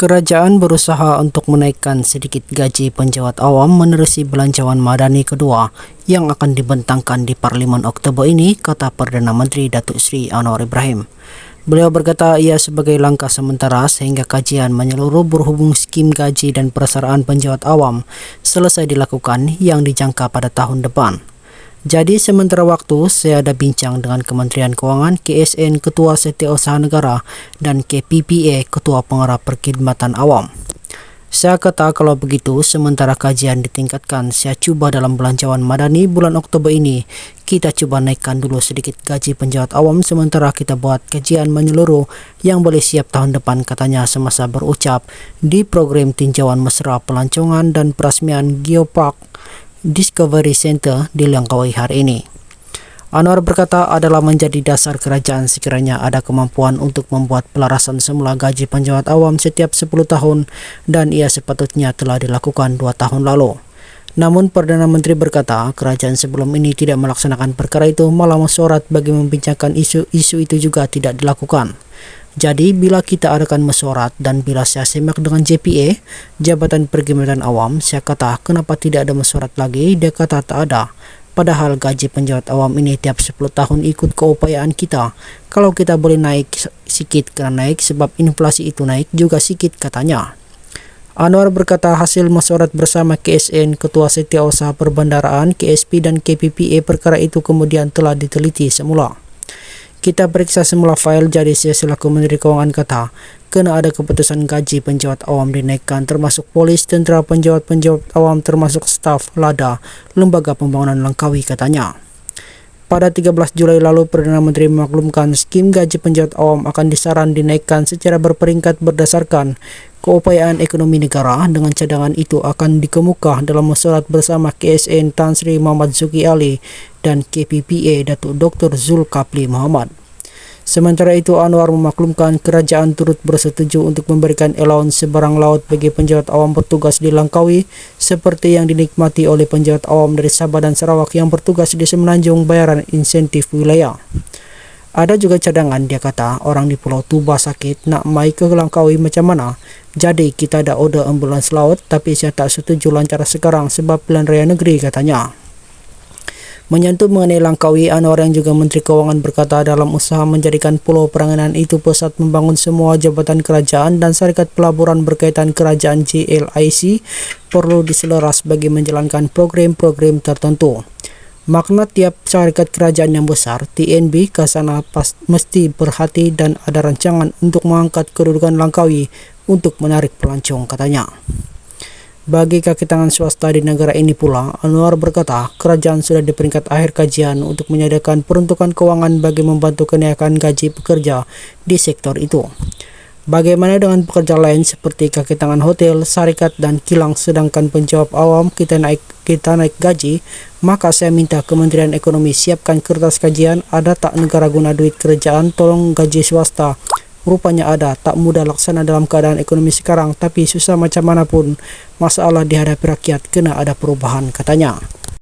Kerajaan berusaha untuk menaikkan sedikit gaji penjawat awam menerusi belanjawan madani kedua yang akan dibentangkan di Parlimen Oktober ini, kata Perdana Menteri Datuk Seri Anwar Ibrahim. Beliau berkata ia sebagai langkah sementara sehingga kajian menyeluruh berhubung skim gaji dan persaraan penjawat awam selesai dilakukan yang dijangka pada tahun depan. Jadi sementara waktu saya ada bincang dengan Kementerian Kewangan, KSN Ketua Setiausaha Negara dan KPPA Ketua Pengarah Perkhidmatan Awam. Saya kata kalau begitu sementara kajian ditingkatkan, saya cuba dalam belanjawan madani bulan Oktober ini kita cuba naikkan dulu sedikit gaji penjawat awam sementara kita buat kajian menyeluruh yang boleh siap tahun depan, katanya semasa berucap di program tinjauan mesra pelancongan dan perasmian Geopark Discovery Center di Langkawi hari ini. Anwar berkata adalah menjadi dasar kerajaan sekiranya ada kemampuan untuk membuat pelarasan semula gaji penjawat awam setiap 10 tahun dan ia sepatutnya telah dilakukan 2 tahun lalu. Namun Perdana Menteri berkata kerajaan sebelum ini tidak melaksanakan perkara itu, malah mesyuarat bagi membincangkan isu itu juga tidak dilakukan. Jadi bila kita adakan mesyuarat dan bila saya semak dengan JPA, Jabatan Perkhidmatan Awam, saya kata kenapa tidak ada mesyuarat lagi, dia kata tak ada. Padahal gaji penjawat awam ini tiap 10 tahun ikut keupayaan kita. Kalau kita boleh naik sikit kena naik sebab inflasi itu naik juga sikit, katanya. Anwar berkata hasil mesyuarat bersama KSN, Ketua Setiausaha Perbandaraan, KSP dan KPPA perkara itu kemudian telah diteliti semula. Kita periksa semula fail, jadi saya selaku Menteri Kewangan kata, kena ada keputusan gaji penjawat awam dinaikkan termasuk polis, tentera, penjawat awam termasuk staf LADA, Lembaga Pembangunan Langkawi, katanya. Pada 13 Julai lalu, Perdana Menteri memaklumkan skim gaji penjawat awam akan disaran dinaikkan secara berperingkat berdasarkan keupayaan ekonomi negara. Dengan cadangan itu akan dikemuka dalam mesyuarat bersama KSN Tan Sri Muhammad Zuki Ali dan KPPA Datuk Dr. Zulkifli Muhammad. Sementara itu, Anwar memaklumkan kerajaan turut bersetuju untuk memberikan allowance sebarang laut bagi penjawat awam bertugas di Langkawi seperti yang dinikmati oleh penjawat awam dari Sabah dan Sarawak yang bertugas di Semenanjung bayaran insentif wilayah. Ada juga cadangan, dia kata, orang di Pulau Tuba sakit nak mai ke Langkawi macam mana. Jadi kita ada order ambulans laut tapi saya tak setuju lancar sekarang sebab pilihan raya negeri, katanya. Menyantut mengenai Langkawi, Anwar yang juga Menteri Kewangan berkata dalam usaha menjadikan Pulau Peranginan itu pusat membangun semua jabatan kerajaan dan syarikat pelaburan berkaitan kerajaan JLIC perlu diseleras bagi menjalankan program-program tertentu. Makna tiap syarikat kerajaan yang besar, TNB, ke sana mesti berhati dan ada rancangan untuk mengangkat kedudukan Langkawi untuk menarik pelancong, katanya. Bagi kaki tangan swasta di negara ini pula, Anwar berkata kerajaan sudah di peringkat akhir kajian untuk menyediakan peruntukan kewangan bagi membantu kenaikan gaji pekerja di sektor itu. Bagaimana dengan pekerja lain seperti kaki tangan hotel, syarikat dan kilang, sedangkan penjawat awam kita naik gaji, maka saya minta Kementerian Ekonomi siapkan kertas kajian, ada tak negara guna duit kerajaan tolong gaji swasta. Rupanya ada, tak mudah laksana dalam keadaan ekonomi sekarang, tapi susah macam mana pun masalah dihadapi rakyat kena ada perubahan, katanya.